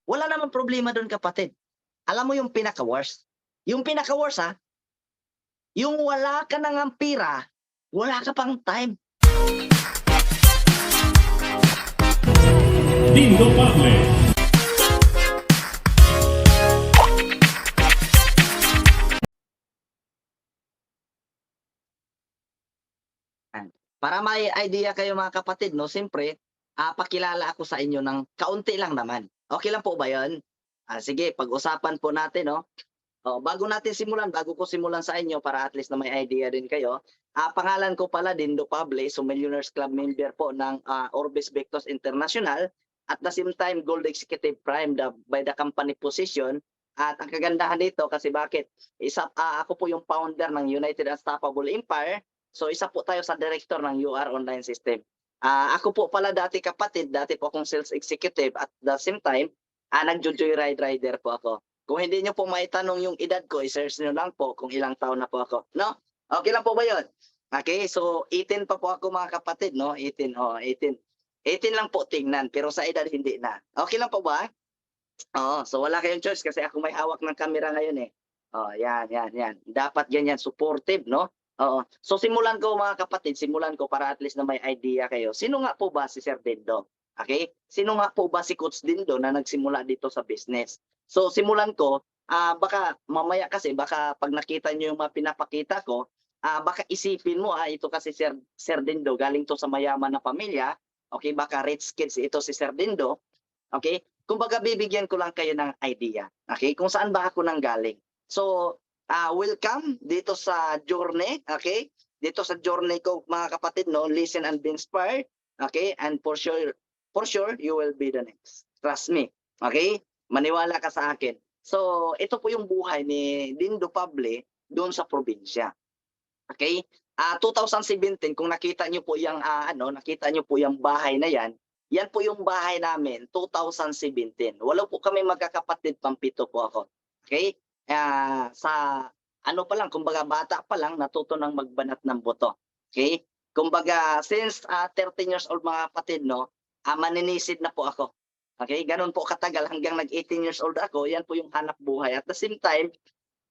Wala namang problema do'n kapatid. Alam mo yung pinaka-worst? Yung pinaka-worst, yung wala ka na ngang pera, wala ka pang time. Dindo Pable. Yan. Para may idea kayo mga kapatid 'no, siyempre, pakilala ako sa inyo ng kaunti lang naman. Okey lang po ba 'yun? Sige pag-usapan po natin 'no. Bago ko simulan sa inyo para at least na may idea din kayo, pangalan ko pala Dindo Pable, so Millionaires Club member po ng, Orbis Victos International at the same time Gold Executive Prime by the company position. At ang kagandahan dito kasi bakit, ako po yung founder ng United Unstoppable Empire, so isa po tayo sa director ng UR Online System. Ako po pala dati po akong sales executive at the same time, nagjo-joyride rider po ako. Kung hindi niyo po maitanong yung edad ko, i-search niyo lang po kung ilang taon na po ako, 'no? Okey lang po ba 'yun? Okay, so 18 pa po ako mga kapatid 'no, 18, 18. 18 lang po tingnan, pero sa edad hindi na. Okey lang po ba? Oo, so wala kayong choice kasi ako may hawak ng camera ngayon, eh. Oh, 'yan. Dapat ganyan, supportive 'no? Oo. So simulan ko para at least na may idea kayo. Sino nga po ba si Sir Dindo? Okay? Sino nga po ba si Coach Dindo na nagsimula dito sa business? So simulan ko, baka mamaya kasi baka 'pag nakita niyo yung mga pinapakita ko, baka isipin mo, ito kasi Sir Dindo galing 'to sa mayaman na pamilya, okay? Baka rich kids ito si Sir Dindo, okay? Kumbaga bibigyan ko lang kayo ng idea, okay, kung saan ba ako nanggaling. So, welcome dito sa journey, okay? Dito sa journey ko mga kapatid 'no, listen and be inspired, okay? And for sure you will be the next. Trust me, okay? Maniwala ka sa akin. So, ito po yung buhay ni Dindo Pable doon sa probinsya, okay? 2017 kung nakita niyo po yung, nakita niyo po yung bahay na yan, yan po yung bahay namin 2017. Walo po kami magkakapatid, pampito po ako. Okay? Sa ano pa lang, kumbaga bata pa lang natuto ng magbanat ng buto. Okay? Kumbaga since 13 years old mga kapatid 'no, maninisid na po ako. Okay? Gano'n po katagal hanggang nag-18 years old ako, yan po yung hanap buhay. At the same time,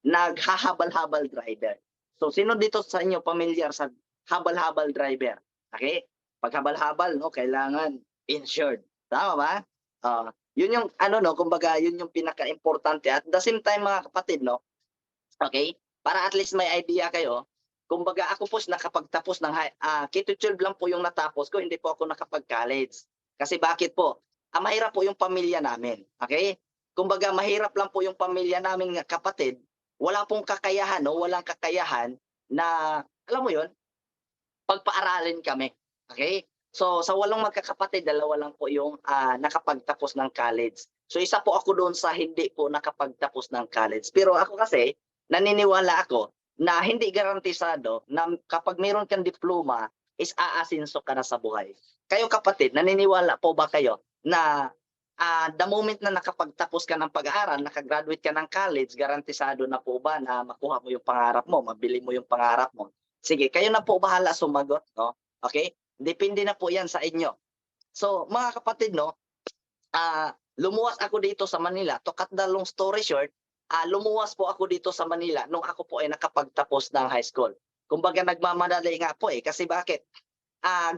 naghahabal-habal driver. So sino dito sa inyo pamilyar sa habal-habal driver? Okay? 'Pag habal-habal 'no, kailangan insured, tama ba? Yun yung ano 'no, kumbaga yun yung pinakaimportante at the same time mga kapatid 'no, okay, para at least may idea kayo, kumbaga ako po nakapagtapos ng K-12 lang po yung natapos ko, hindi po ako nakapag-college. Kasi bakit po? Mahirap po yung pamilya namin, okay? Kumbaga mahirap lang po yung pamilya naming kapatid, wala pong kakayahan 'no, walang kakayahan na alam mo yun, pagpaaralin kami, okay. So, sa 8 magkakapatid, 2 lang po yung, nakapagtapos ng college. So, isa po ako doon sa hindi po nakapagtapos ng college. Pero ako kasi, naniniwala ako na hindi garantisado na kapag meron kang diploma is aasenso ka na sa buhay. Kayo kapatid, naniniwala po ba kayo na, the moment na nakapagtapos ka ng pag-aaral, naka-graduate ka ng college, garantisado na po ba na makuha mo yung pangarap mo, mabili mo yung pangarap mo? Sige, kayo na po bahala sumagot 'no, okey? Depende na po 'yan sa inyo. So, mga kapatid 'no, lumuwas ako dito sa Manila. To cut the long story short, lumuwas po ako dito sa Manila nung ako po ay nakapagtapos ng high school. Kumbaga nagmamadali nga po, kasi bakit?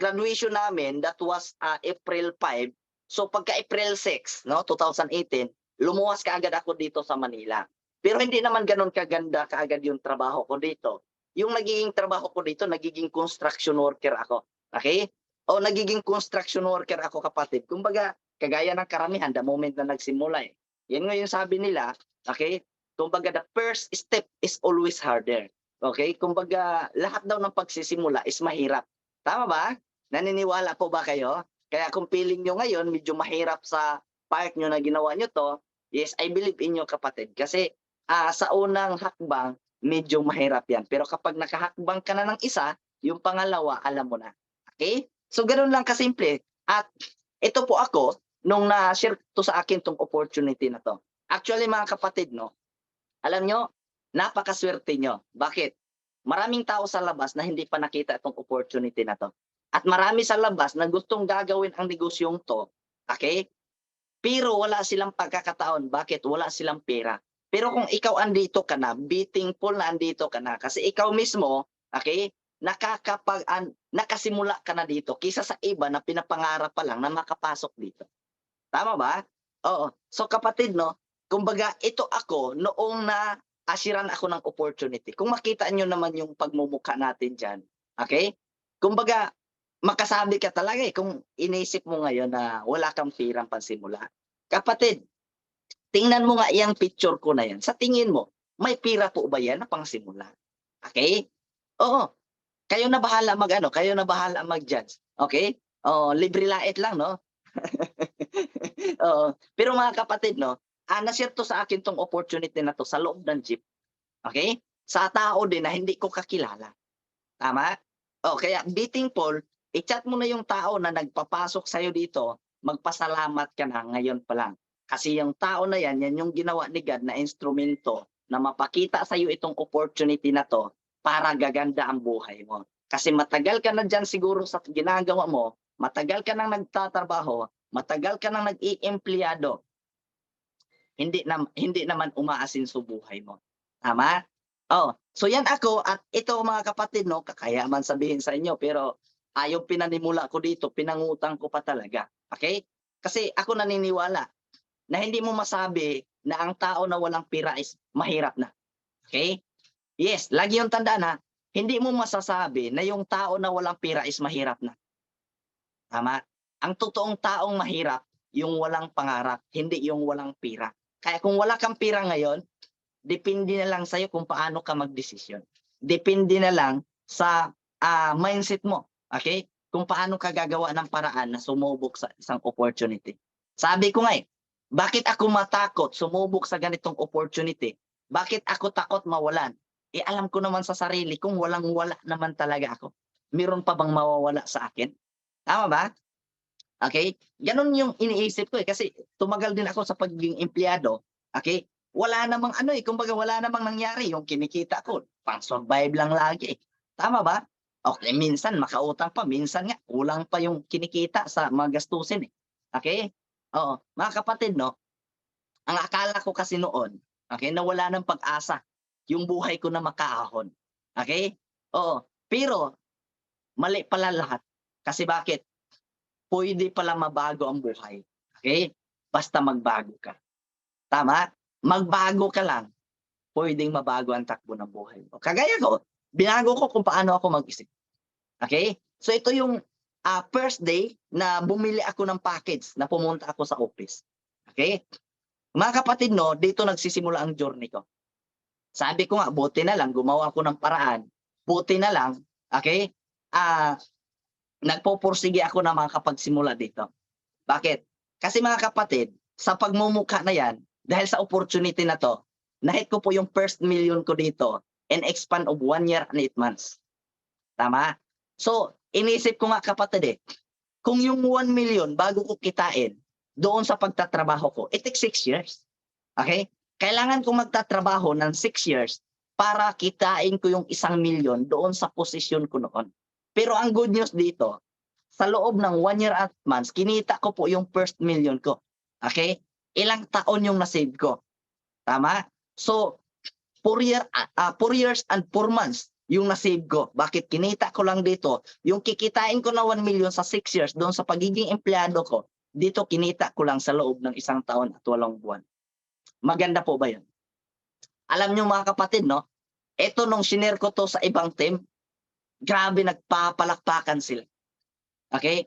Graduation namin that was, April 5. So pagka April 6 'no, 2018, lumuwas kaagad ako dito sa Manila. Pero hindi naman gano'n kaganda kaagad yung trabaho ko dito. Yung nagiging trabaho ko dito, nagiging construction worker ako, okay. O nagiging construction worker ako kapatid. Kumbaga kagaya ng karamihan the moment na nagsimula, eh. Yan nga yung sabi nila, okay, kumbaga the first step is always harder, okay. Kumbaga lahat daw ng pagsisimula is mahirap. Tama ba? Naniniwala po ba kayo? Kaya kung feeling niyo ngayon medyo mahirap sa part niyo na ginawa niyo 'to, yes, I believe in you kapatid. Kasi, sa unang hakbang medyo mahirap 'yan. Pero kapag nakahakbang ka na ng isa, yung pangalawa alam mo na. Okay? So gano'n lang kasimple. At ito po ako, nung na-share 'to sa akin 'tong opportunity na 'to. Actually mga kapatid 'no, alam niyo, napakasuwerte niyo. Bakit? Maraming tao sa labas na hindi pa nakita itong opportunity na 'to. At marami sa labas na gustong gagawin ang negosyong 'to, okay? pero wala silang pagkakataon. Bakit? Wala silang pera. Pero kung ikaw andito ka na, biting pool na andito ka na, kasi ikaw mismo, okay, nakasimula ka na dito kaysa sa iba na pinapangarap pa lang na makapasok dito. Tama ba? Oo. So kapatid 'no, kumbaga ito ako noong naasiran ako ng opportunity. Kung makita niyo naman yung pagmumukha natin diyan, okay? Kumbaga makasabi ka talaga, eh, kung inisip mo ngayon na wala kang pirang pansimula. Kapatid, tingnan mo nga yang picture ko na yan, sa tingin mo, may pira po ba yan na pangsimula? Okay? Oo, kayo na bahala mag-ano, kayo na bahala mag-judge, okay? Oo, libre lait lang 'no? Oo. Pero mga kapatid 'no, na-share 'to sa akin 'tong opportunity na 'to sa loob ng jeep, okey? Sa tao din na hindi ko kakilala, tama? Oh, kaya biting Paul, i-chat mo na yung tao na nagpapasok sa'yo dito, magpasalamat ka na ngayon pa lang. Kasi yung tao na yan, yan yung ginawa ni God na instrumento na mapakita sa'yo itong opportunity na 'to para gaganda ang buhay mo. Kasi matagal ka na diyan siguro sa ginagawa mo, matagal ka nang nagtatrabaho, matagal ka nang nag-iempleyado, hindi naman umaasinso buhay mo, tama? Oh, so yan ako at ito mga kapatid 'no, kakaya man sabihin sa inyo pero, yung pinanimula ko dito pinangutang ko pa talaga, okay? Kasi ako naniniwala na hindi mo masabi na ang tao na walang pera is mahirap na, okay? Yes, lagi yung tandaan ha, hindi mo masasabi na yung tao na walang pera is mahirap na, tama? Ang totoong taong mahirap yung walang pangarap, hindi yung walang pera. Kaya kung wala kang pera ngayon, depende na lang sa'yo kung paano ka magdesisyon. Depende na lang sa, mindset mo, okay? Kung paano ka gagawa ng paraan na sumubok sa isang opportunity. Sabi ko nga, bakit ako matakot sumubok sa ganitong opportunity? Bakit ako takot mawalan? Eh, alam ko naman sa sarili kung walang-wala naman talaga ako. Meron pa bang mawawala sa akin? Tama ba? Okay, gano'n yung iniisip ko, eh, kasi tumagal din ako sa pagiging empleyado, okay? Wala namang ano, eh, kumbaga wala namang nangyari, yung kinikita ko pang-survive lang lagi, eh, tama ba? Okay, minsan makautang pa, minsan nga kulang pa yung kinikita sa mga gastusin, eh, okey? Oo, mga kapatid 'no, ang akala ko kasi noon, okay, na wala ng pag-asa yung buhay ko na makaahon, okay? Oo, pero mali pala lahat, kasi bakit? Puwede pala mabago ang buhay, okey? Basta magbago ka, tama? Magbago ka lang, puwedeng mabago ang takbo ng buhay mo. Kagaya ko, binago ko kung paano ako mag-isip, okey? So ito yung, first day na bumili ako ng package na pumunta ako sa office, okey? Mga kapatid 'no, dito nagsisimula ang journey ko. Sabi ko nga, buti na lang gumawa ako ng paraan, buti na lang, okey, nagpupursige ako na makakapagsimula dito. Bakit? Kasi mga kapatid, sa pagmumukha na yan, dahil sa opportunity na 'to, na-hit ko po yung first million ko dito in expand of 1 year and 8 months, tama? So, inisip ko nga kapatid, kung yung 1 million bago ko kitain doon sa pagtatrabaho ko, it takes 6 years, okey? Kailangan kong magtatrabaho ng 6 years para kitain ko yung 1 million doon sa posisyon ko noon. Pero ang good news dito, sa loob ng 1 year at months, kinita ko po yung first million ko. Okay? Ilang taon yung na-save ko. Tama? So, 4 years and 4 months yung na-save ko. Bakit? Kinita ko lang dito. Yung kikitain ko na 1 million sa 6 years doon sa pagiging empleyado ko, dito kinita ko lang sa loob ng 1 taon at 8 buwan. Maganda po ba yun? Alam nyo mga kapatid, no? Ito nung shinare ko to sa ibang team, grabe nagpapalakpakan sila. Okay?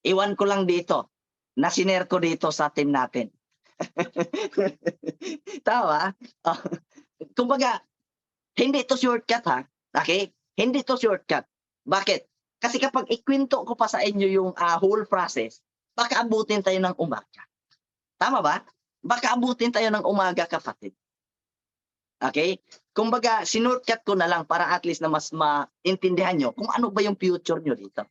Iwan ko lang dito, na shinare ko dito sa team natin. Tama? Oh, kumbaga, hindi 'to shortcut ha, okay? Hindi 'to shortcut. Bakit? Kasi kapag ikwento ko pa sa inyo yung, whole process, baka abutin tayo ng umaga. Tama ba? Baka abutin tayo ng umaga kapatid. Okay? Kumbaga, shortcut ko na lang para at least na mas maintindihan niyo kung ano ba yung future niyo dito.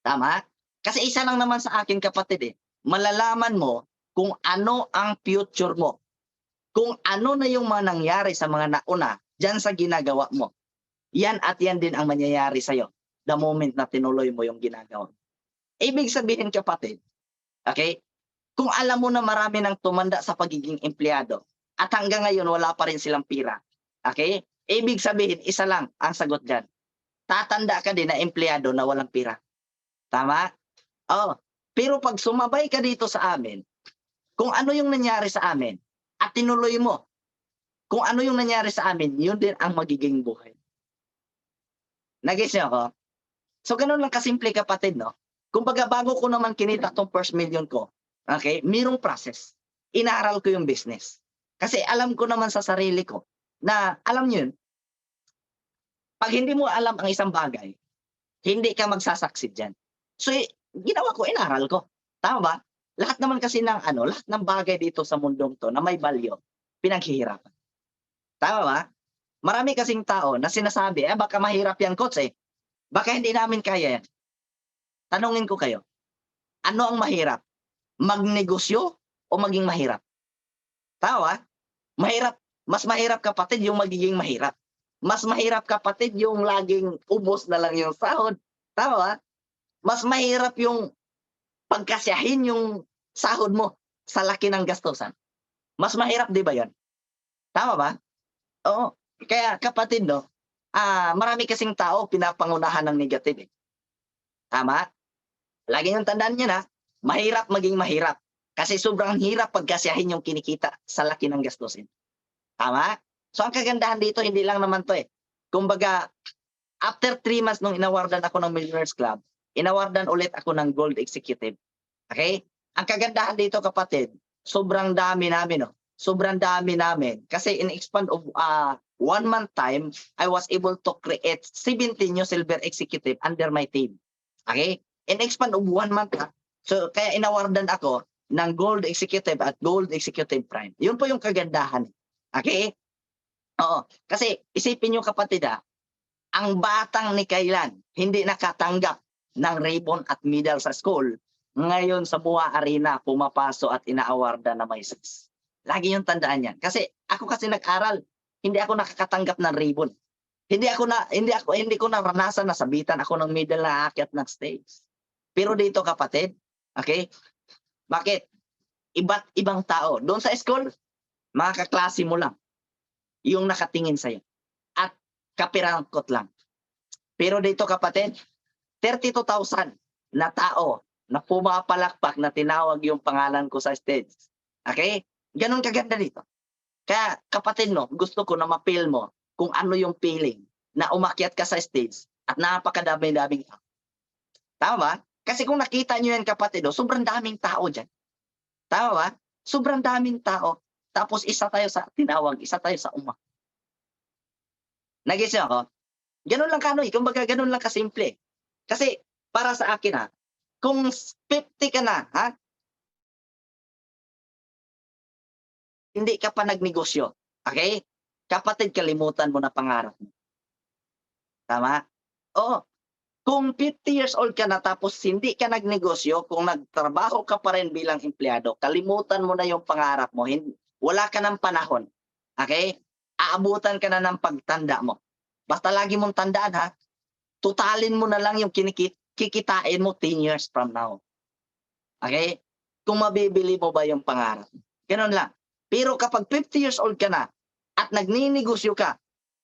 Tama? Kasi isa lang naman sa akin kapatid, malalaman mo kung ano ang future mo. Kung ano na yung mga nangyari sa mga nauna diyan sa ginagawa mo. Yan at yan din ang mangyayari sa'yo the moment na tinuloy mo yung ginagawa mo. Ibig sabihin kapatid, okay? Kung alam mo na marami ng tumanda sa pagiging empleyado at hanggang ngayon wala pa rin silang pira, okay? Ibig sabihin, isa lang ang sagot diyan. Tatanda ka din na empleyado na walang pira. Tama? Oo. Pero 'pag sumabay ka dito sa amin, kung ano yung nangyari sa amin at tinuloy mo, kung ano yung nangyari sa amin, yun din ang magiging buhay. Nagets niyo ako? So gano'n lang kasimple kapatid 'no. Kumbaga bago ko naman kinita 'tong first million ko, okay, merong process. Inaral ko yung business. Kasi alam ko naman sa sarili ko na alam niyo yun, 'pag hindi mo alam ang isang bagay, hindi ka magsa-succeed diyan. So, ginawa ko, inaral ko, tama ba? Lahat naman kasi ng ano, lahat ng bagay dito sa mundong 'to na may value, pinaghihirapan, tama ba? Marami kasing tao na sinasabi, baka mahirap 'yan coach, eh, baka hindi namin kaya 'yan." Tanungin ko kayo, ano ang mahirap? Magnegosyo o maging mahirap? Tama ba? Mahirap, mas mahirap kapatid yung magiging mahirap. Mas mahirap kapatid yung laging ubos na lang yung sahod, tama ba? Mas mahirap yung pagkasyahin yung sahod mo sa laki ng gastusan. Mas mahirap 'di ba 'yan? Tama ba? Oo. Kaya kapatid 'no, marami kasing tao pinapangunahan ng negative, eh, tama? Lagi niyong tandaan 'yan, mahirap maging mahirap. Kasi sobrang hirap pagkasyahin yung kinikita sa laki ng gastusin, tama? So ang kagandahan dito hindi lang naman 'to, eh, kumbaga after 3 months nung inawardan ako ng Millionaires Club, inawardan ulit ako ng Gold Executive, okey? Ang kagandahan dito kapatid, sobrang dami namin 'no, sobrang dami namin kasi in expand of, 1 month time, I was able to create 17 new silver executive under my team, okey? In expand of 1 month, so kaya inawardan ako ng Gold Executive at Gold Executive Prime. Yun po yung kagandahan, okey? Oo, kasi isipin niyo kapatid, ang batang ni kailan hindi nakatanggap ng ribbon at medal sa school, ngayon sa MUA Arena pumapasok at inaawardan na may sis. Lagi yung tandaan yan. Kasi ako kasi nag-aral, hindi ako nakakatanggap ng ribbon. Hindi ko naranasan na sabitan ako ng medal na aakyat ng stage. Pero dito kapatid, okay? Bakit? Iba't ibang tao. Doon sa school, mga kaklase mo lang yung nakatingin sa'yo at kapirangkot lang. Pero dito kapatid, 32,000 na tao na pumapalakpak na tinawag yung pangalan ko sa stage. Okay? Ganon kaganda dito. Kaya kapatid no, gusto ko na ma-feel mo kung ano yung feeling na umakyat ka sa stage at napakadami-daming tao. Tama ba? Kasi kung nakita nyo yan kapatid, sobrang daming tao dyan. Tama ba? Sobrang daming tao. Tapos isa tayo sa tinawag, isa tayo sa Nag-gets niyo ako? Gano'n lang kanoy, kumbaga gano'n lang kasimple. Kasi para sa akin, kung 50 ka na, hindi ka pa nagnegosyo, okay? Kapatid, kalimutan mo na pangarap mo. Tama? Oo. Kung 50 years old ka na tapos hindi ka nagnegosyo, kung nagtrabaho ka pa rin bilang empleyado, kalimutan mo na yung pangarap mo. Wala ka ng panahon. Okay? Aabutan ka na ng pagtanda mo. Basta lagi mong tandaan tutalin mo na lang yung kikitain mo 10 years from now. Okay? Kung mabibili mo ba yung pangarap. Ganun lang. Pero kapag 50 years old ka na at nagninegosyo ka,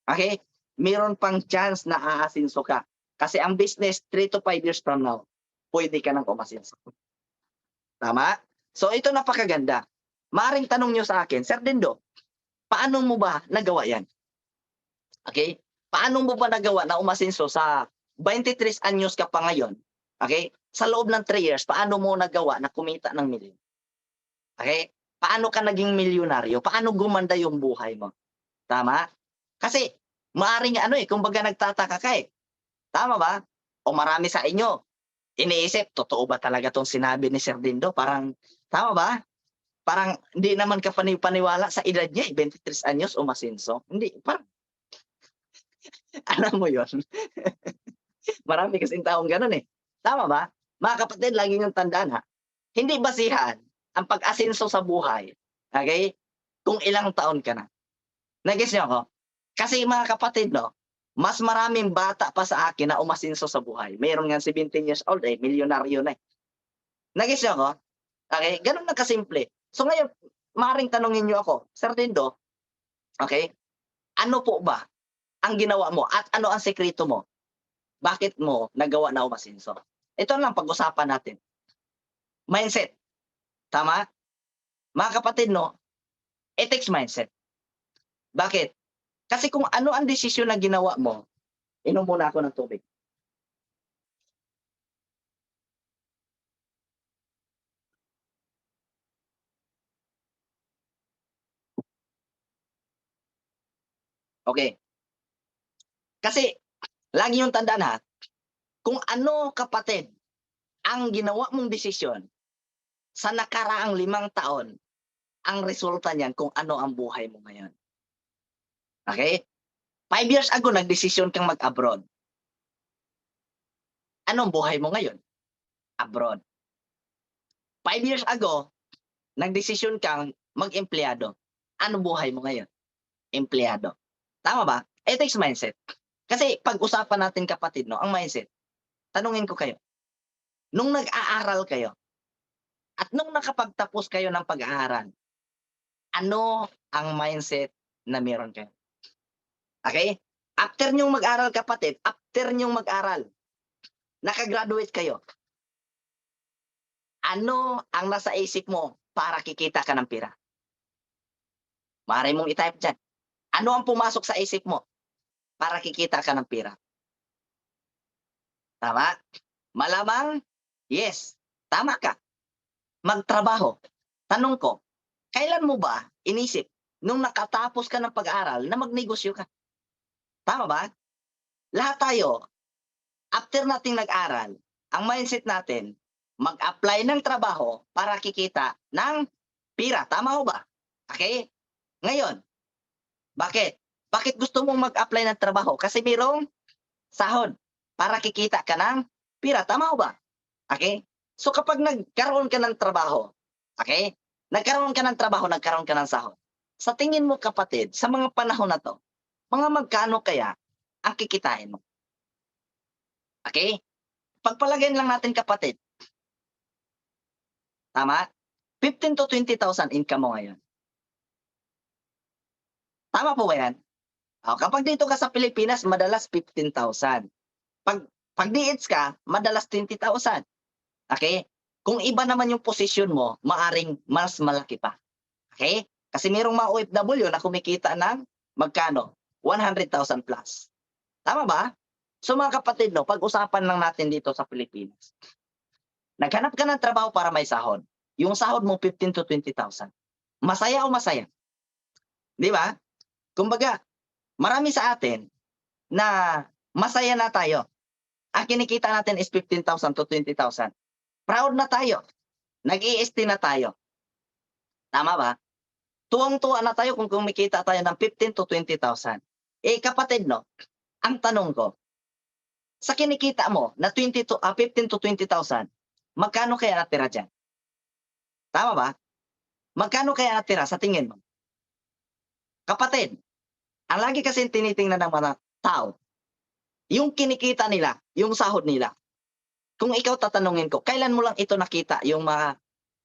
okay? Meron pang chance na aasinso ka. Kasi ang business 3 to 5 years from now, pwede ka nang umasinso. Tama? So ito napakaganda. Maring tanong nyo sa akin, Sir Dindo, paano mo ba nagawa yan? Okay? Paano mo ba nagawa na umasinso sa 23 anyos ka pa ngayon? Okay? Sa loob ng 3 years, paano mo nagawa na kumita ng milyon? Okay? Paano ka naging milyonaryo? Paano gumanda yung buhay mo? Tama? Kasi maaring kumbaga nagtataka ka Tama ba? O marami sa inyo, iniisip, totoo ba talaga 'tong sinabi ni Sir Dindo? Parang, tama ba? Parang hindi naman ka paniwala sa edad niya, 23 anyos umasenso. Hindi, parang alam mo yon. Marami kasing taong gano'n, Tama ba? Mga kapatid, lagi niyong tandaan, hindi basihan ang pag-asenso sa buhay, okay, kung ilang taon ka na. Nagets niyo ako? Kasi mga kapatid 'no, mas maraming bata pa sa akin na umasenso sa buhay. Meron ngang 17 years old, milyonaryo na, Nagets niyo ako? Okay, gano'n lang kasimple. So ngayon, maaaring tanungin niyo ako, Sir Dindo, okay, ano po ba ang ginawa mo at ano ang sekreto mo? Bakit mo nagawa na umasenso? Ito lang pag-usapan natin. Mindset, tama? Mga kapatid 'no, it takes mindset. Bakit? Kasi kung ano ang desisyon na ginawa mo, inom muna ako ng tubig. Okay. Kasi lagi yung tandaan ha, kung ano kapatid ang ginawa mong desisyon sa nakaraang 5 taon, ang resulta niyan kung ano ang buhay mo ngayon. Okay? 5 years ago nagdesisyon kang mag-abroad. Anong buhay mo ngayon? Abroad. 5 years ago, nagdesisyon kang mag-empleyado. Anong buhay mo ngayon? Empleyado. Tama ba? It takes mindset. Kasi pag-usapan natin kapatid 'no, ang mindset, tanungin ko kayo, nung nag-aaral kayo at nung nakapagtapos kayo ng pag-aaral, ano ang mindset na meron kayo? Okay? After niyong mag-aral kapatid, after niyong mag-aral, naka-graduate kayo, ano ang nasa isip mo para kikita ka ng pera? Maaari mong i-type diyan. Ano ang pumasok sa isip mo para kikita ka ng pera? Tama? Malamang, yes, tama ka, magtrabaho. Tanong ko, kailan mo ba inisip nung nakatapos ka ng pag-aaral na magnegosyo ka? Tama ba? Lahat tayo, after nating nag-aral, ang mindset natin, mag-apply ng trabaho para kikita ng pera. Tama ho ba? Okay? Ngayon, bakit? Bakit gusto mong mag-apply ng trabaho? Kasi mayroong sahod para kikita ka ng pera. Tama ho ba? Okay? So kapag nagkaroon ka ng trabaho, okay? Nagkaroon ka ng trabaho, nagkaroon ka ng sahod. Sa tingin mo kapatid, sa mga panahon na 'to, mga magkano kaya ang kikitain mo? Okay? Pagpalagay lang natin kapatid, tama? 15,000 to 20,000 income mo ngayon. Tama po ba 'yan? Oh, kapag dito ka sa Pilipinas madalas 15,000. 'Pag DH ka madalas 20,000. Okay? Kung iba naman yung posisyon mo, maaring mas malaki pa. Okay? Kasi merong mga OFW na kumikita ng magkano? 100,000 plus. Tama ba? So mga kapatid 'no, pag-usapan lang natin dito sa Pilipinas. Naghanap ka ng trabaho para may sahod. Yung sahod mo 15,000 to 20,000. Masaya o masaya? 'Di ba? Kumbaga, marami sa atin na masaya na tayo. Ang kinikita natin is 15,000 to 20,000. Proud na tayo. Nag-i-esti na tayo. Tama ba? Tuwang-tuwa na tayo kung kumikita tayo ng 15,000 to 20,000. Eh kapatid 'no, ang tanong ko, sa kinikita mo na 15,000 to 20,000, magkano kaya natira diyan? Tama ba? Magkano kaya natira sa tingin mo? Kapatid, ang lagi kasing tinitingnan ng mga tao, yung kinikita nila, yung sahod nila. Kung ikaw tatanungin ko, kailan mo lang ito nakita yung mga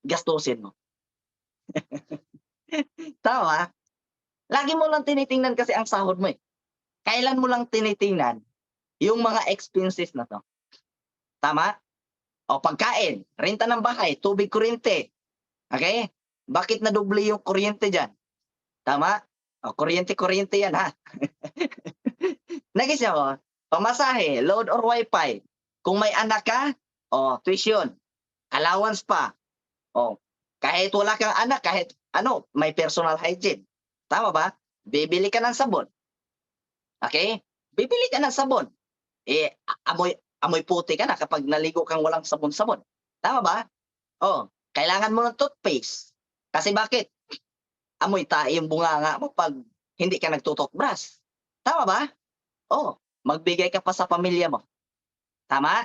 gastusin mo? Tama? Lagi mo lang tinitingnan kasi ang sahod mo, eh. Kailan mo lang tinitingnan yung mga expenses na 'to? Tama? O pagkain, renta ng bahay, tubig, kuryente, okey? Bakit nadoble yung kuryente diyan? Tama? O kuryente-kuryente 'yan, ha? Nagets niyo ako? Pamasahe, load or wifi. Kung may anak ka, o tuition, allowance pa, o kahit wala kang anak, kahit ano, may personal hygiene. Tama ba? Bibili ka ng sabon, okey? Bibili ka ng sabon, eh, amoy amoy puti ka na kapag naligo kang walang sabon-sabon. Tama ba? Oh, kailangan mo ng toothpaste. Kasi bakit? Amoy tae yung bunganga mo 'pag hindi ka nagto-toothbrush. Tama ba? Oh, magbigay ka pa sa pamilya mo. Tama?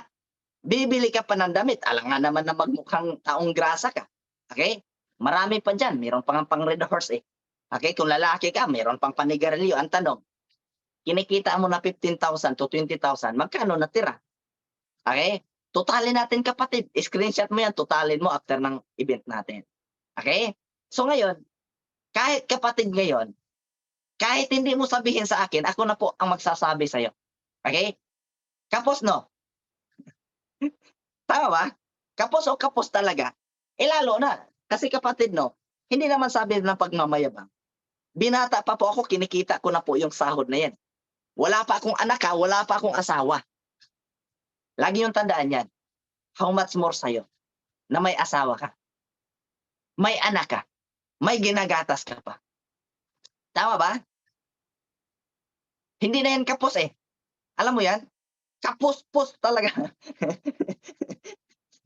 Bibili ka pa ng damit, alangan naman na magmukhang taong grasa ka. Okay? Marami pa diyan, meron pa ngang pang Red Horse, eh. Okay, kung lalaki ka meron pang panigarilyo. Ang tanong, kinikita mo na 15,000 to 20,000, magkano natira? Okay? Totalin natin kapatid, screenshot mo yan, totalin mo after ng event natin. Okay? So ngayon, kahit kapatid ngayon, kahit hindi mo sabihin sa akin, ako na po ang magsasabi sa'yo. Okay? Kapos, no? Tama ba? Kapos o kapos talaga. Lalo na. Kasi kapatid, no? Hindi naman sabi ng pagmamayabang. Binata pa po ako, kinikita ko na po yung sahod na yan. Wala pa akong anak ha, wala pa akong asawa. Lagi yung tandaan yan. How much more sa'yo na may asawa ka, may anak ka, may ginagatas ka pa. Tama ba? Hindi na yan kapos eh. Alam mo yan? Kapos-pos talaga.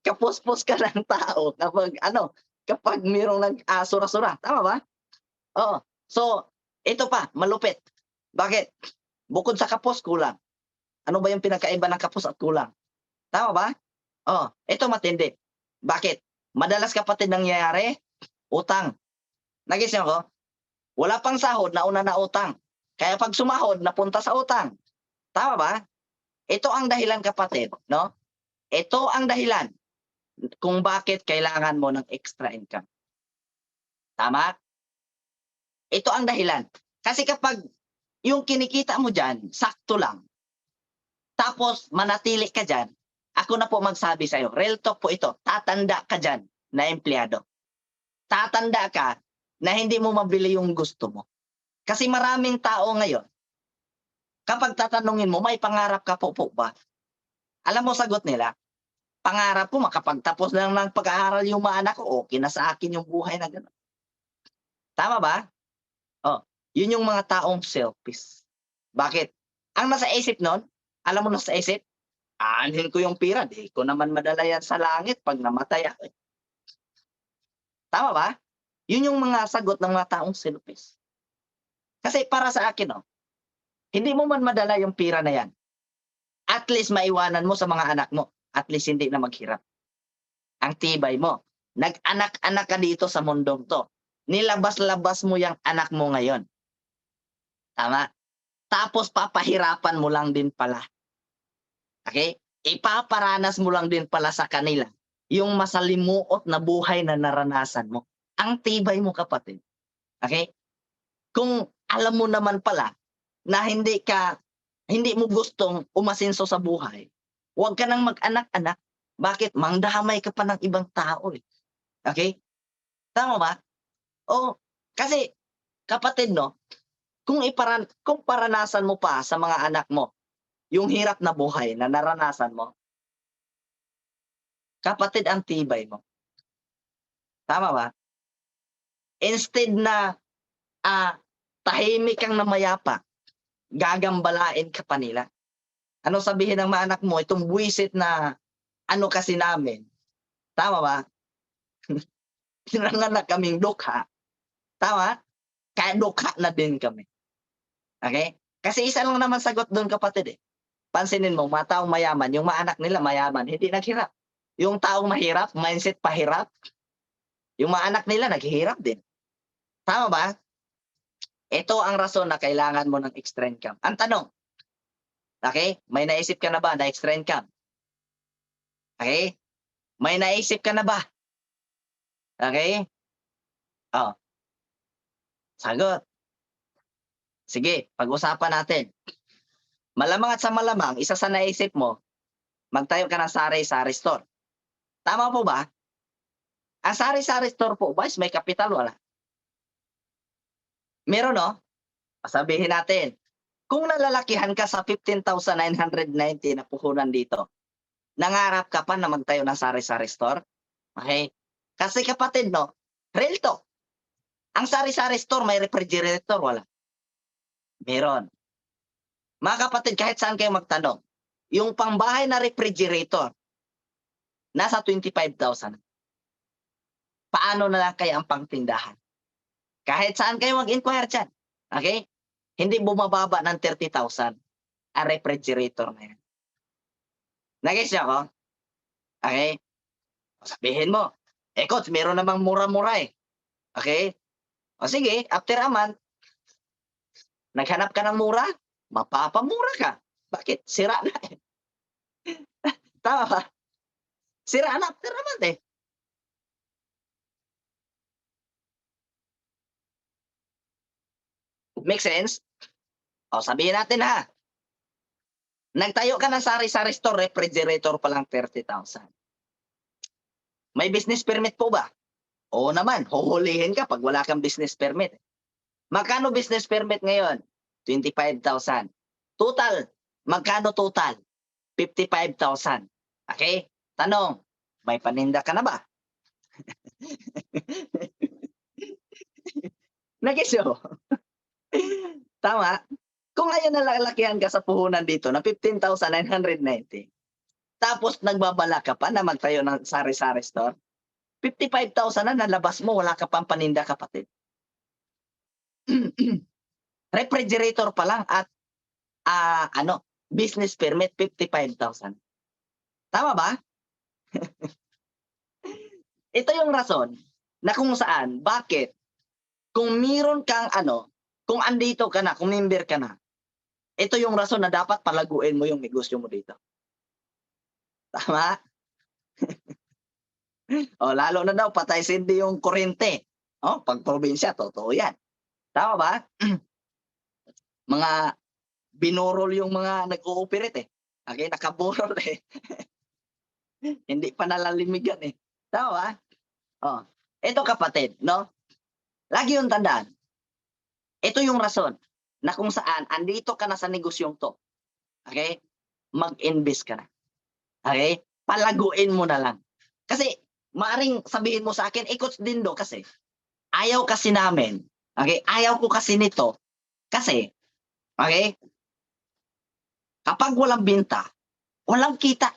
Kapos-pos ka ng tao kapag mayroong nag-asura-sura. Tama ba? Oo. So, ito pa, malupit. Bakit? Bukod sa kapos, kulang. Ano ba yung pinakaiba ng kapos at kulang? Tama ba? Oh, ito matindi. Bakit? Madalas kapatid nangyayari, utang. Nagis niyo ko? Wala pang sahod, nauna na utang. Kaya pag sumahod, napunta sa utang. Tama ba? Ito ang dahilan kapatid, no? Ito ang dahilan kung bakit kailangan mo ng extra income. Tama? Ito ang dahilan. Kasi kapag yung kinikita mo dyan, sakto lang, tapos manatili ka dyan, ako na po magsabi sa'yo, real talk po ito, tatanda ka dyan na empleyado. Tatanda ka na hindi mo mabili yung gusto mo. Kasi maraming tao ngayon, kapag tatanungin mo, may pangarap ka po ba? Alam mo sagot nila, pangarap ko makapagtapos lang ng pag-aaral yung mga anak ko, okay na sa akin yung buhay na gano'n. Tama ba? Oh, yun yung mga taong selfish. Bakit? Ang nasa isip nun, alam mo nasa isip, aanhin ko yung pira, di ko naman madala yan sa langit pag namatay ako. Tama ba? Yun yung mga sagot ng mga taong selfish. Kasi para sa akin, no, hindi mo man madala yung pira na yan. At least maiwanan mo sa mga anak mo. At least hindi na maghirap. Ang tibay mo. Nag-anak-anak ka dito sa mundong to. Nilabas-labas mo yung anak mo ngayon. Tama? Tapos papahirapan mo lang din pala. Okay? Ipaparanas mo lang din pala sa kanila yung masalimuot na buhay na naranasan mo. Ang tibay mo kapatid. Okay? Kung alam mo naman pala na hindi mo gustong umasenso sa buhay, huwag ka nang mag-anak-anak. Bakit? Mangdamay ka pa ng ibang tao eh. Okay? Tama ba? O, kasi kapatid, no, kung paranasan mo pa sa mga anak mo yung hirap na buhay na naranasan mo, kapatid, ang tibay mo. Tama ba? Instead na tahimik kang na mayapa, gagambalain ka pa nila. Ano sabihin ng mga anak mo, itong buwisit na ano kasi namin. Tama ba? Pinanganak kaming dukha. Tama? Kaya dukha na din kami. Okay? Kasi isa lang naman sagot doon kapatid eh. Pansinin mo, mga taong mayaman, yung mga anak nila mayaman, hindi naghirap. Yung taong mahirap, mindset pahirap, yung mga anak nila naghihirap din. Tama ba? Ito ang rason na kailangan mo ng extra income. Ang tanong, okay, may naisip ka na ba na extra income? Okay? May naisip ka na ba? Okay? Oh, sagot. Sige, pag-usapan natin. Malamang at sa malamang, isa sa naisip mo, magtayo ka ng sari-sari store. Tama po ba? Ang sari-sari store po ba is may kapital? Wala. Meron, no? Sabihin natin, kung nalalakihan ka sa 15,990 na puhunan dito, nangarap ka pa na magtayo ng sari-sari store? Okay? Kasi kapatid, no, real talk, ang sari-sari store may refrigerator, wala. Meron. Mga kapatid, kahit saan kayo magtanong, yung pangbahay na refrigerator, nasa 25,000. Paano na lang kaya ang pangtindahan? Kahit saan kayo mag-inquire dyan. Okay? Hindi bumababa ng 30,000 ang refrigerator na yan. Nag-gets niyo ako? Okay? Sabihin mo, coach, meron namang mura-mura eh. Okay? O sige, after a month, naghanap ka ng mura, mapapamura ka. Bakit? Sira na eh. Tama ba? Siraan after a month, eh. Make sense? O sabihin natin ha, nagtayo ka ng sari-sari store, refrigerator pa lang 30,000. May business permit po ba? Oo naman, huhulihin ka 'pag wala kang business permit. Magkano business permit ngayon? 25,000. Total, magkano total? 55,000. Okay? Tanong, may paninda ka na ba? Nagets niyo? Tama? Kung ngayon nalalakihan ka sa puhunan dito ng 15,990, tapos nagbabala ka pa na magtayo ng sari-sari store, 55,000 na nalabas mo, wala ka pang paninda, kapatid. Refrigerator pa lang at business permit 55,000. Tama ba? Ito yung rason na kung saan, bakit kung meron kang kung andito ka na, kung member ka na, ito yung rason na dapat palaguin mo yung negosyo mo dito. Tama? O lalo na daw patay sindi yung kuryente. Oh, pag probinsya, totoo yan. Tama ba? Mga binurol yung mga nag-ooperate, eh. Okay, nakaburol, eh. Hindi pa nalalimigan, eh. Tama ba? Oh, ito kapatid, no? Lagi yung tandaan. Ito yung rason na kung saan andito ka na sa negosyong 'to. Okay? Mag-invest ka na. Okay? Palaguin mo na lang. Kasi maaring sabihin mo sa akin, Coach Dindo, kasi ayaw kasi namin. Okay? Ayaw ko kasi nito. Kasi, okay? Kapag walang benta, walang kita.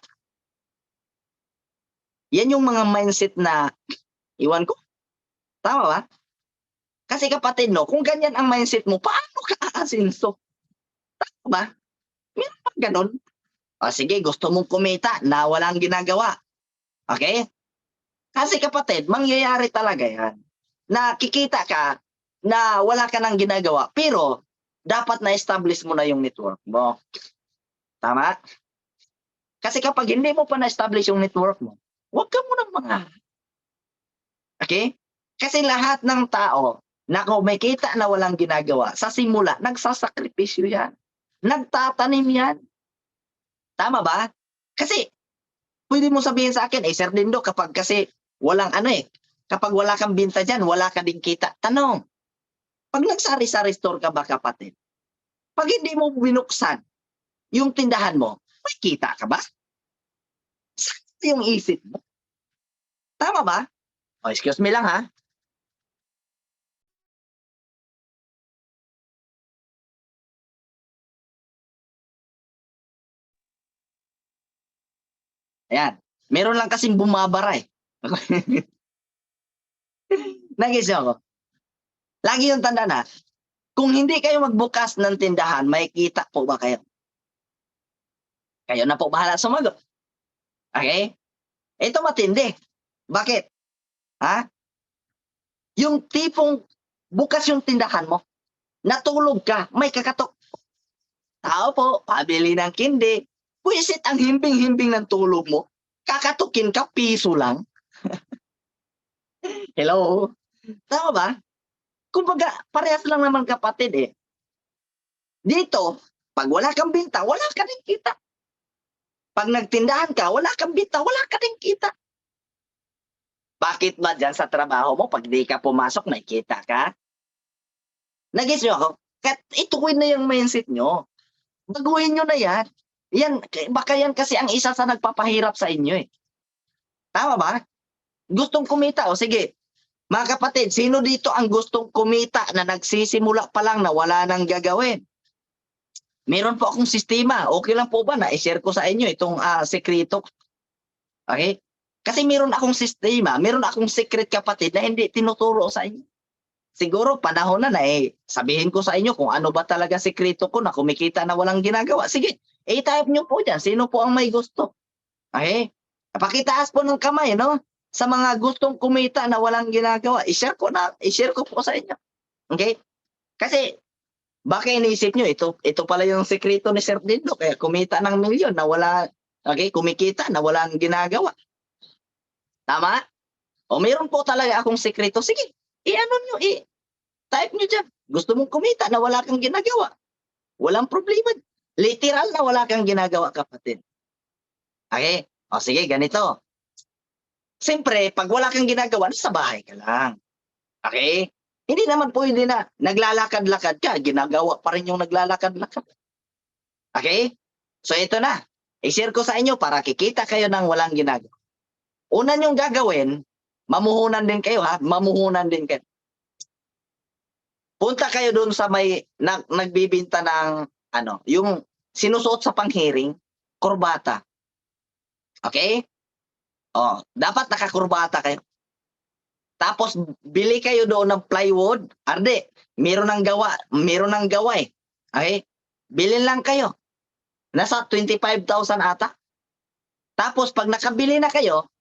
Yan yung mga mindset na, iwan ko. Tama ba? Kasi kapatid, no, kung ganyan ang mindset mo, paano ka aasinso? Tama ba? Meron bang ganun? O sige, gusto mong kumita na walang ginagawa. Okay? Kasi kapatid, mangyayari talaga yan. Nakikita ka na wala ka nang ginagawa, pero dapat na-establish mo na yung network mo. Tama? Kasi kapag hindi mo pa na-establish yung network mo, huwag ka munang okay? Kasi lahat ng tao na kung may kita na walang ginagawa, sa simula, nagsasakripisyo yan. Nagtatanim yan. Tama ba? Kasi, pwede mo sabihin sa akin, Sir Dindo, kapag kasi walang kapag wala kang binta dyan, wala ka ding kita. Tanong, pag nagsari-sari store ka ba, kapatid? Pag hindi mo binuksan yung tindahan mo, may kita ka ba? Saan yung isip mo? Tama ba? O, excuse me lang ha. Ayan. Meron lang kasing bumabara, eh. Nag-gets ako. Lagi yung tanda na, kung hindi kayo magbukas ng tindahan, may kita po ba kayo? Kayo na po bahala sumagot. Okay? Ito matindi. Bakit? Ha? Yung tipong bukas yung tindahan mo, natulog ka, may kakatok. Tao po, pabili ng kindi. Puwisit ang himbing-himbing ng tulog mo. Kakatukin ka, piso lang. Hello? Tama ba? Kumbaga, parehas lang naman, kapatid, eh. Dito, pag wala kang binta, wala ka rin kita. Pag nagtindahan ka, wala kang binta, wala ka rin kita. Bakit ba dyan sa trabaho mo, pag di ka pumasok, may kita ka? Nag-gets nyo ako? Ituwin na yung mindset nyo. Baguhin nyo na yan. Baka yan kasi ang isa sa nagpapahirap sa inyo, eh. Tama ba? Gustong kumita, o sige. Mga kapatid, sino dito ang gustong kumita na nagsisimula pa lang na wala nang gagawin? Meron po akong sistema. Okay lang po ba na i-share ko sa inyo itong sekreto? Okay? Kasi meron akong sistema, meron akong secret, kapatid, na hindi tinuturo sa inyo. Siguro panahon na sabihin ko sa inyo kung ano ba talaga sekreto ko na kumikita na walang ginagawa. Sige, i-type nyo po dyan. Sino po ang may gusto? Okay? Pakitaas po ng kamay, no? Sa mga gustong kumita na walang ginagawa, i-share ko po sa inyo. Okay? Kasi baka iniisip nyo, ito pala yung sekreto ni Sir Dindo, kaya kumita ng milyon na kumikita na walang ginagawa. Tama? O meron po talaga akong sekreto, sige, i-ano nyo, i-type nyo dyan. Gusto mong kumita na wala kang ginagawa. Walang problema. Literal na wala kang ginagawa, kapatid. Okay? O sige, ganito. Siyempre, pag wala kang ginagawa, sa bahay ka lang. Okay? Hindi naman pwede na naglalakad-lakad ka, ginagawa pa rin yung naglalakad-lakad. Okay? So ito na. I-share ko sa inyo para kikita kayo ng walang ginagawa. Una niyong gagawin, mamuhunan din kayo ha, mamuhunan din kayo. Punta kayo doon sa may nagbibinta ng yung sinusuot sa panghiring, kurbata. Okay? Oh, dapat nakakurbata kayo. Tapos bili kayo doon ng plywood. Arde, meron ng gawa eh. Okay? Bilhin lang kayo. Nasa 25,000 ata. Tapos pag nakabili na kayo,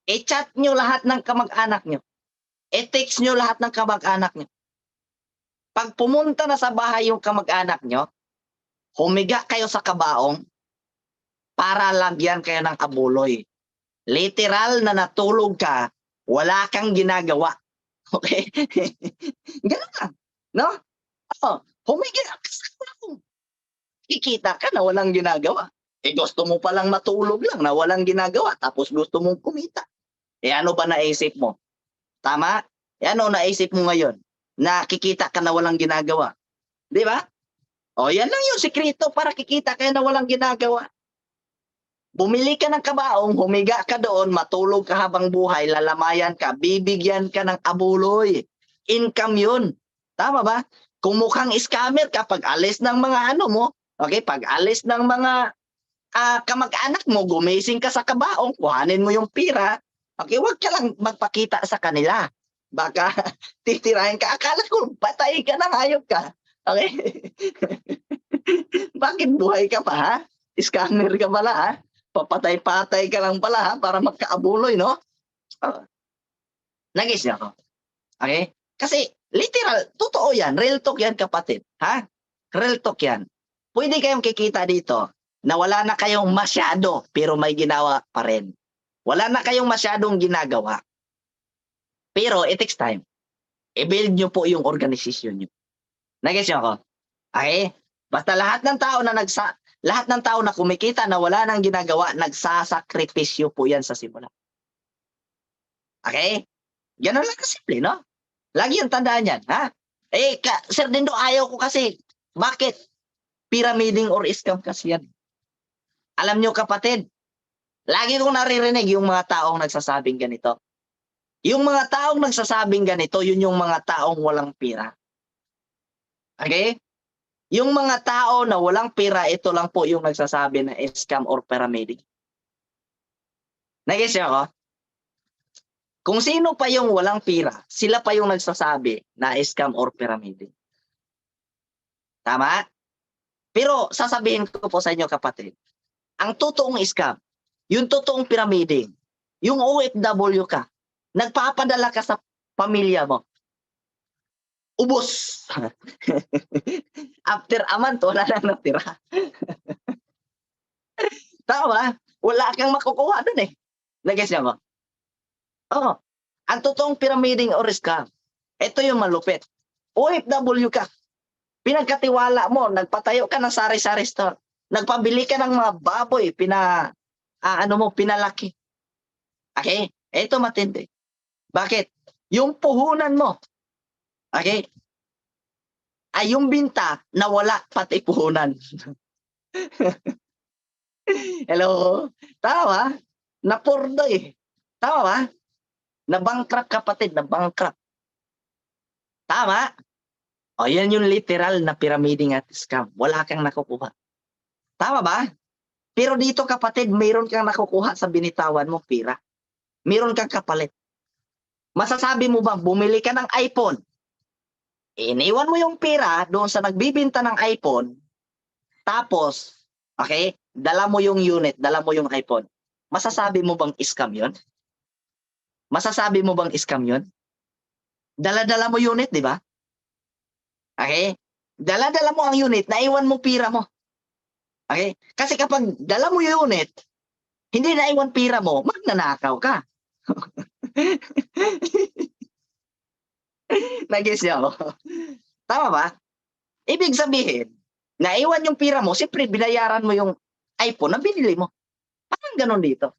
i-chat nyo lahat ng kamag-anak nyo. I-text nyo lahat ng kamag-anak nyo. Pag pumunta na sa bahay yung kamag-anak nyo, humiga kayo sa kabaong para lagyan kayo ng abuloy. Literal na natulog ka, wala kang ginagawa. Okay? Ganun lang. No? Oh, humiga ka sa kabaong. Kikita ka na walang ginagawa. Gusto mo palang matulog lang na walang ginagawa tapos gusto mong kumita. Ano ba naisip mo? Tama? Ano naisip mo ngayon? Nakikita ka na walang ginagawa. Di ba? O yan lang yung sikreto para kikita ka na walang ginagawa. Bumili ka ng kabaong, humiga ka doon, matulog ka habang buhay, lalamayan ka, bibigyan ka ng abuloy. Income yun. Tama ba? Kung mukhang scammer ka, pag alis ng mga mo, okay, pag alis ng mga kamag-anak mo, gumising ka sa kabaong, kuhanin mo yung pira, okay, wag ka lang magpakita sa kanila. Baka titirahin ka. Akala ko, patay ka na, hayop ka. Okay? Bakit buhay ka pa, ha? Scammer ka pala, ha? Papatay-patay ka lang pala, ha? Para magkaabuloy, no? Nagis niya ako. Okay? Kasi, literal, totoo yan. Real talk yan, kapatid. Ha? Real talk yan. Pwede kayong kikita dito na wala na kayong masyado, pero may ginawa pa rin. Wala na kayong masyadong ginagawa. Pero it takes time. I-build nyo po yung organisasyon nyo. Nagets nyo ako? Okay? Basta lahat ng tao na kumikita na wala nang ginagawa, nagsasakripisyo po yan sa simula. Okay? Ganun lang kasimple, no? Lagi yung tandaan yan, ha? Sir Dindo, ayaw ko kasi. Bakit? Pyramiding or scam kasi yan. Alam nyo, kapatid, lagi kong naririnig yung mga taong nagsasabing ganito. Yung mga taong nagsasabing ganito, yun yung mga taong walang pira. Okay? Yung mga tao na walang pira, ito lang po yung nagsasabi na scam or pyramid. Nag-gets niyo ako? Kung sino pa yung walang pira, sila pa yung nagsasabi na scam or pyramid. Tama? Pero sasabihin ko po sa inyo, kapatid, ang totoong scam, yung totoong pyramid, yung OFW ka, nagpapadala ka sa pamilya mo, ubos. After a month, wala lang natira. Tama? Wala kang makukuha dun eh. Nag-gets niyo ako? Oo. Ang totoong pyramiding or scam, ito yung malupit. OFW ka. Pinagkatiwala mo, nagpatayo ka ng sari-sari store. Nagpabili ka ng mga baboy, pinalaki. Okay? Ito matindi. Bakit? Yung puhunan mo, okay, ay yung binta na wala pati puhunan. Hello? Tama? Napurdo eh. Tama ba? Na-bankrupt, kapatid, na-bankrupt. Tama? O yan yung literal na pyramiding at scam. Wala kang nakukuha. Tama ba? Pero dito, kapatid, mayroon kang nakukuha sa binitawan mo, pira. Mayroon kang kapalit. Masasabi mo bang bumili ka ng iPhone? Iniwan mo yung pira doon sa nagbibinta ng iPhone. Tapos, okay, dala mo yung unit, dala mo yung iPhone. Masasabi mo bang scam yun? Masasabi mo bang scam yun? Dala-dala mo unit, di ba? Okay? Dala-dala mo ang unit, naiwan mo pira mo. Okay? Kasi kapag dala mo yung unit, hindi naiwan pira mo, magnanakaw ka. Nag-gets niyo ako? Tama ba? Ibig sabihin, naiwan yung pira mo, siyempre binayaran mo yung iPhone na binili mo. Parang gano'n dito.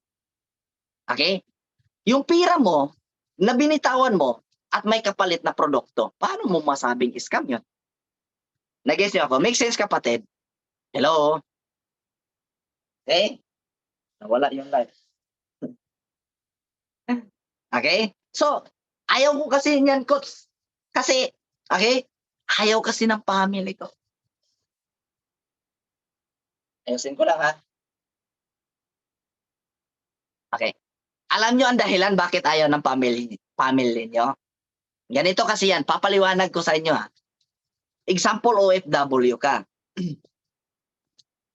Okay? Yung pira mo, na binitawan mo at may kapalit na produkto, paano mo masabing scam yun? Nag-gets niyo ako? Make sense, kapatid? Hello? Okay? Nawala yung live. Okay? So, ayaw ko kasi niyan, coach. Kasi, okay? Ayaw kasi ng family ko. Ayusin ko lang, ha? Okay. Alam niyo ang dahilan bakit ayaw ng family niyo? Ganito kasi yan, papaliwanag ko sa inyo, ha. Example, OFW ka.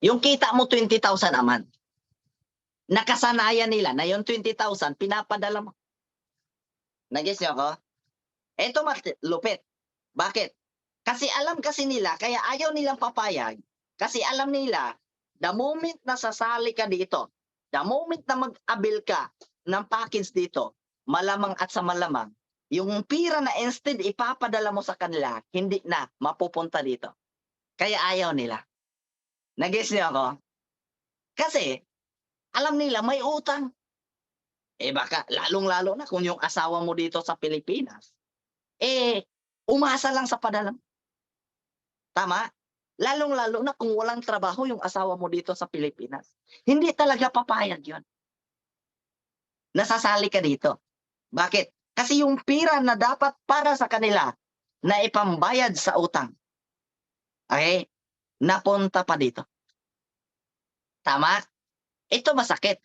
Yung kita mo 20,000 a month. Nakasanayan nila na yung 20,000 pinapadala mo. Nag-gets niyo ako? Eto lupit. Bakit? Kasi alam kasi nila, kaya ayaw nilang papayag, kasi alam nila, the moment na sasali ka dito, the moment na mag-avail ka ng package dito, malamang at sa malamang, yung pira na instead ipapadala mo sa kanila, hindi na mapupunta dito. Kaya ayaw nila. Nag-gets niyo ako? Kasi alam nila may utang. Eh baka lalong-lalo na kung yung asawa mo dito sa Pilipinas, eh umasa lang sa padala. Tama? Lalong-lalo na kung walang trabaho yung asawa mo dito sa Pilipinas. Hindi talaga papayag yun. Nasasali ka dito. Bakit? Kasi yung pira na dapat para sa kanila na ipambayad sa utang, okay, napunta pa dito. Tama? Ito masakit.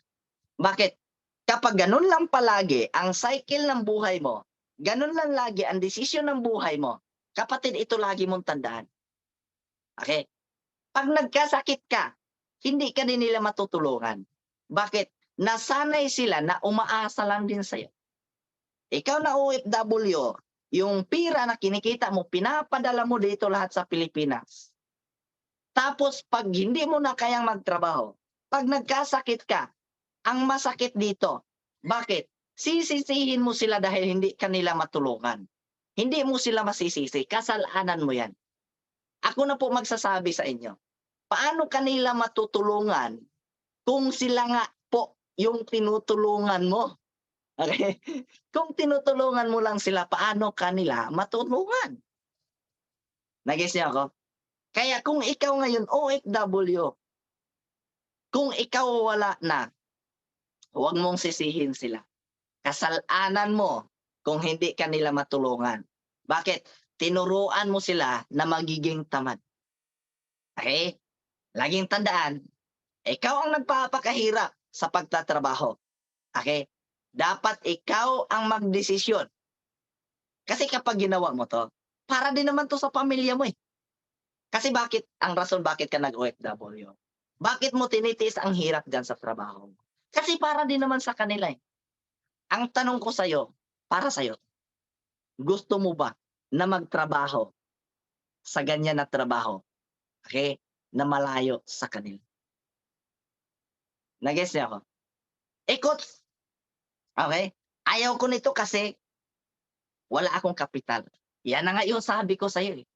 Bakit? Kapag ganun lang palagi ang cycle ng buhay mo, ganun lang lagi ang desisyon ng buhay mo, kapatid, ito lagi mong tandaan. Okay? 'Pag nagkasakit ka, hindi ka din nila matutulungan. Bakit? Nasanay sila na umaasa lang din sa'yo. Ikaw na OFW, yung pira na kinikita mo, pinapadala mo dito lahat sa Pilipinas. Tapos 'pag hindi mo na kayang magtrabaho, 'pag nagkasakit ka, ang masakit dito, bakit? Sisisihin mo sila dahil hindi ka nila matulungan. Hindi mo sila masisisi, kasalanan mo 'yan. Ako na po magsasabi sa inyo, paano kanila matutulungan kung sila nga po yung tinutulungan mo? Okay? Kung tinutulungan mo lang sila, paano kanila matulungan? Nag-gets niyo ako? Kaya kung ikaw ngayon OFW, kung ikaw wala na, huwag mong sisihin sila. Kasalanan mo kung hindi ka nila matulungan. Bakit? Tinuruan mo sila na magiging tamad. Okay? Laging tandaan, ikaw ang nagpapakahirap sa pagtatrabaho. Okay? Dapat ikaw ang magdesisyon. Kasi kapag ginawa mo 'to, para din naman 'to sa pamilya mo, eh. Kasi bakit ang rason bakit ka nag-OFW? Bakit mo tinitiis ang hirap diyan sa trabaho mo? Kasi para din naman sa kanila, eh. Ang tanong ko sa'yo, para sa'yo, gusto mo ba na magtrabaho sa ganyan na trabaho, okay, na malayo sa kanila? Nag-gets niyo ako? Ikot, okay? Ayaw ko nito kasi wala akong kapital. Yan na nga yung sabi ko sa'yo, eh.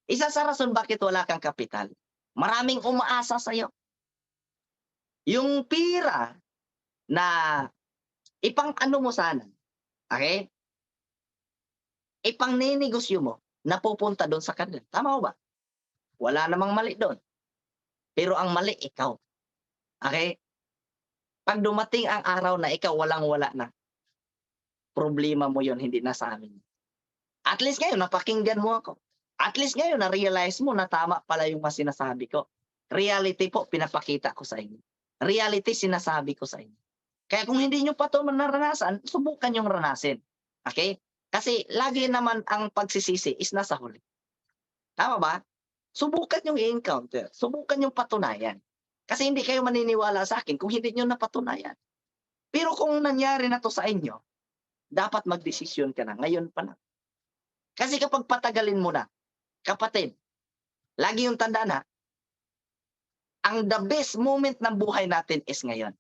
Isa sa rason bakit wala kang kapital, maraming umaasa sa'yo. Yung pira na ipang-ano mo sana, okay, ipangninegosyo mo, napupunta do'n sa kanila, tama ho ba? Wala namang mali do'n, pero ang mali ikaw, okay? 'Pag dumating ang araw na ikaw walang-wala na, problema mo 'yon, hindi na sa amin. At least ngayon napakinggan mo ako. At least ngayon na-realize mo na tama pala yung mga sinasabi ko. Reality po pinapakita ko sa inyo. Reality sinasabi ko sa inyo. Kaya kung hindi niyo pa 'to naranasan, subukan niyong ranasin, okay? Kasi lagi naman ang pagsisisi is nasa huli, tama ba? Subukan niyong i-encounter, subukan niyong patunayan. Kasi hindi kayo maniniwala sa akin kung hindi niyo napatunayan. Pero kung nangyari na 'to sa inyo, dapat magdesisyon ka na, ngayon pa lang. Kasi kapag patagalin mo na, kapatid, lagi yung tandaan, ha, ang the best moment ng buhay natin is ngayon.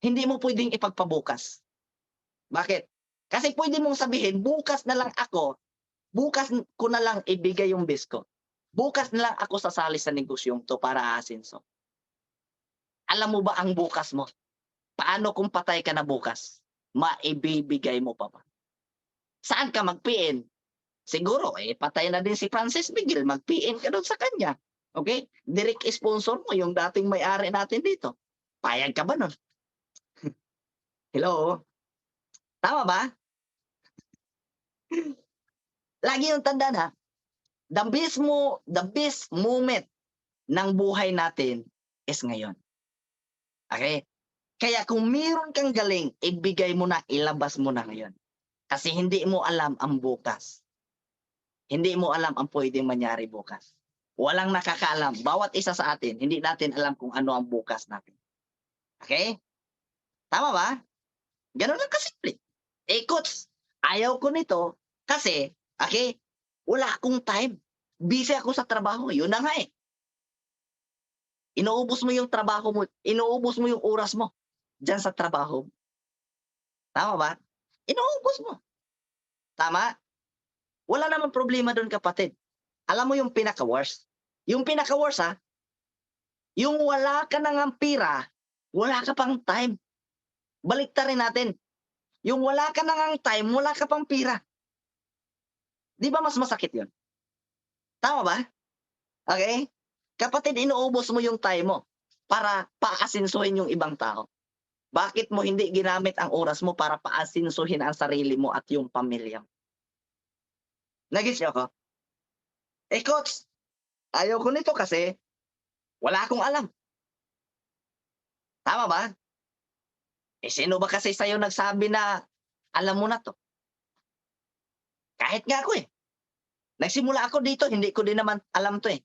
hindi mo pwedeng ipagpabukas. Bakit? Kasi pwede mong sabihin, bukas na lang ako, bukas ko na lang ibigay yung best ko. Bukas na lang ako sasali sa negosyong 'to para aasenso. Alam mo ba ang bukas mo? Paano kung patay ka na bukas? Maibibigay mo pa ba? Saan ka mag-PN? Siguro, patay na din si Francis Miguel, mag-PN ka do'n sa kanya, okey? Direct sponsor mo yung dating may-ari natin dito. Payag ka ba nun? Hello? Tama ba? Lagi yung tandaan, ha, the best moment ng buhay natin is ngayon, okey? Kaya kung meron kang galing, ibigay mo na, ilabas mo na ngayon. Kasi hindi mo alam ang bukas. Hindi mo alam ang puwedeng mangyari bukas. Walang nakakaalam. Bawat isa sa atin, hindi natin alam kung ano ang bukas natin. Okey? Tama ba? Gano'n lang kasimple. Coach, ayaw ko nito kasi, okey, wala akong time. Busy ako sa trabaho. Yun na nga, eh. Inuubos mo yung trabaho mo, inuubos mo yung oras mo diyan sa trabaho. Tama ba? Inuubos mo. Tama? Wala namang problema do'n, kapatid. Alam mo yung pinaka-worst? Yung pinaka-worst, yung wala ka na ngang pira, wala ka pang time. Baliktarin natin, yung wala ka na ngang time, wala ka pang pira. 'Di ba mas masakit 'yun? Tama ba? Okey? Kapatid, inuubos mo yung time mo para paasensuhin yung ibang tao. Bakit mo hindi ginamit ang oras mo para paasensuhin ang sarili mo at yung pamilya mo? Nagets niyo ako? Coach, ayaw ko nito kasi wala akong alam. Tama ba? Sino ba kasi sa'yo nagsabi na alam mo na 'to? Kahit nga ako, nagsimula ako dito hindi ko din naman alam 'to,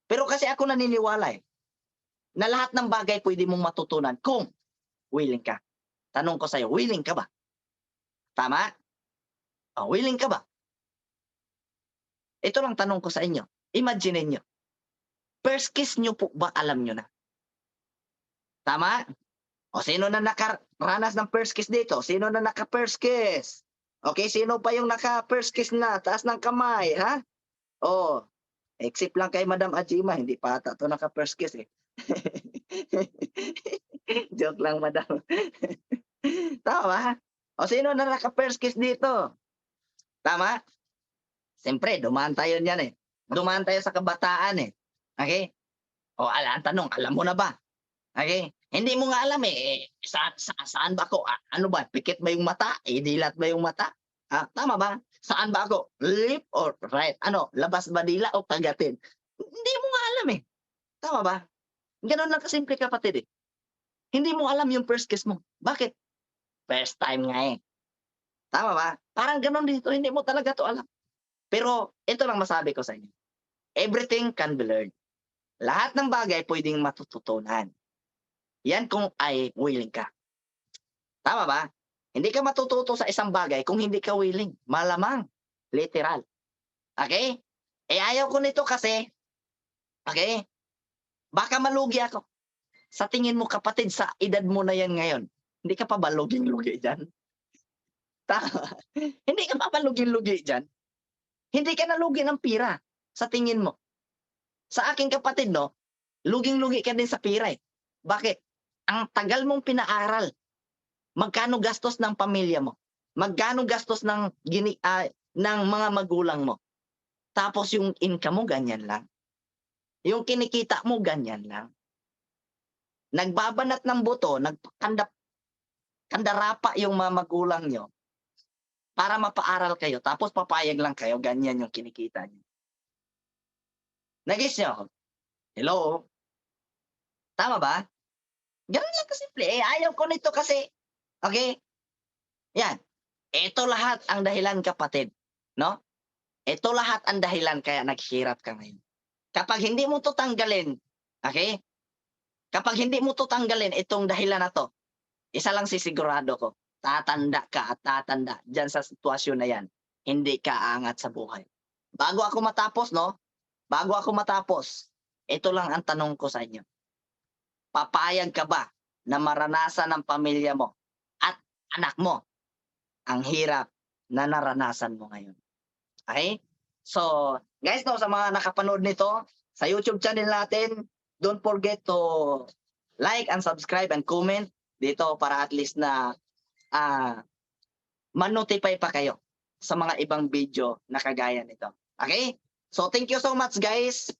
Pero kasi ako naniniwala, na lahat ng bagay puwede mong matutunan kung willing ka. Tanong ko sa'yo, willing ka ba? Tama? Oh, willing ka ba? Ito lang tanong ko sa inyo, imaginin niyo, first kiss niyo po ba alam niyo na? Tama? O sino na nakaranas ng first kiss dito? Sino na naka-first kiss? Okey, sino pa yung naka-first kiss na? Taas ng kamay, ha? Oh, except lang kay Madam Ajima, hindi pa ata 'to naka-first kiss, eh. Joke lang, madam. Tama ba? O sino na naka-first kiss dito? Tama? Siyempre dumaan tayo niyan, Dumaan tayo sa kabataan, okey? O ang tanong, alam mo na ba? Okey, hindi mo nga alam, saan ba ako, ano ba, pikit ba yung mata, dilat ba yung mata? Tama ba? Saan ba ako, left or right? Ano, labas ba dila o kagatin? Hindi mo nga alam, tama ba? Gano'n lang kasimple, kapatid, Hindi mo alam yung first kiss mo. Bakit? First time nga, Tama ba? Parang gano'n dito, hindi mo talaga 'to alam. Pero ito lang masabi ko sa inyo, everything can be learned. Lahat ng bagay puwedeng matututunan. Yan kung ay willing ka. Tama ba? Hindi ka matututo sa isang bagay kung hindi ka willing, malamang, literal. Okey? Ayaw ko nito kasi, okey, baka malugi ako. Sa tingin mo, kapatid, sa edad mo na 'yan ngayon, hindi ka pa ba luging-lugi diyan? Tama. Hindi ka pa ba luging-lugi diyan? Hindi ka na lugi ng pira, sa tingin mo. Sa akin, kapatid, 'no, luging-lugi ka din sa pira, Bakit? Ang tagal mong pinaaral. Magkano gastos ng pamilya mo? Magkano gastos ng mga magulang mo? Tapos yung income mo ganyan lang. Yung kinikita mo ganyan lang. Nagbabanat ng buto, kandarapa yung mga magulang niyo para mapaaral kayo tapos papayag lang kayo, ganyan yung kinikita niyo. Nagets niyo ako? Hello? Tama ba? Gano'n lang kasimple, ayaw ko nito kasi, okey, 'yan. Ito lahat ang dahilan, kapatid, 'no? Ito lahat ang dahilan kaya naghihirap ka ngayon. Kapag hindi mo 'to tanggalin, okey? Kapag hindi mo 'to tanggalin, itong dahilan na 'to, isa lang sisigurado ko, tatanda ka at tatanda diyan sa sitwasyon na 'yan, hindi ka aangat sa buhay. Bago ako matapos, 'no, bago ako matapos, ito lang ang tanong ko sa inyo, papayag ka ba na maranasan ng pamilya mo at anak mo ang hirap na naranasan mo ngayon. Okay? So, guys, no, sa mga nakapanood nito, sa YouTube channel natin, don't forget to like and subscribe and comment dito para at least na ma-notify pa kayo sa mga ibang video na kagaya nito. Okay? So, thank you so much, guys.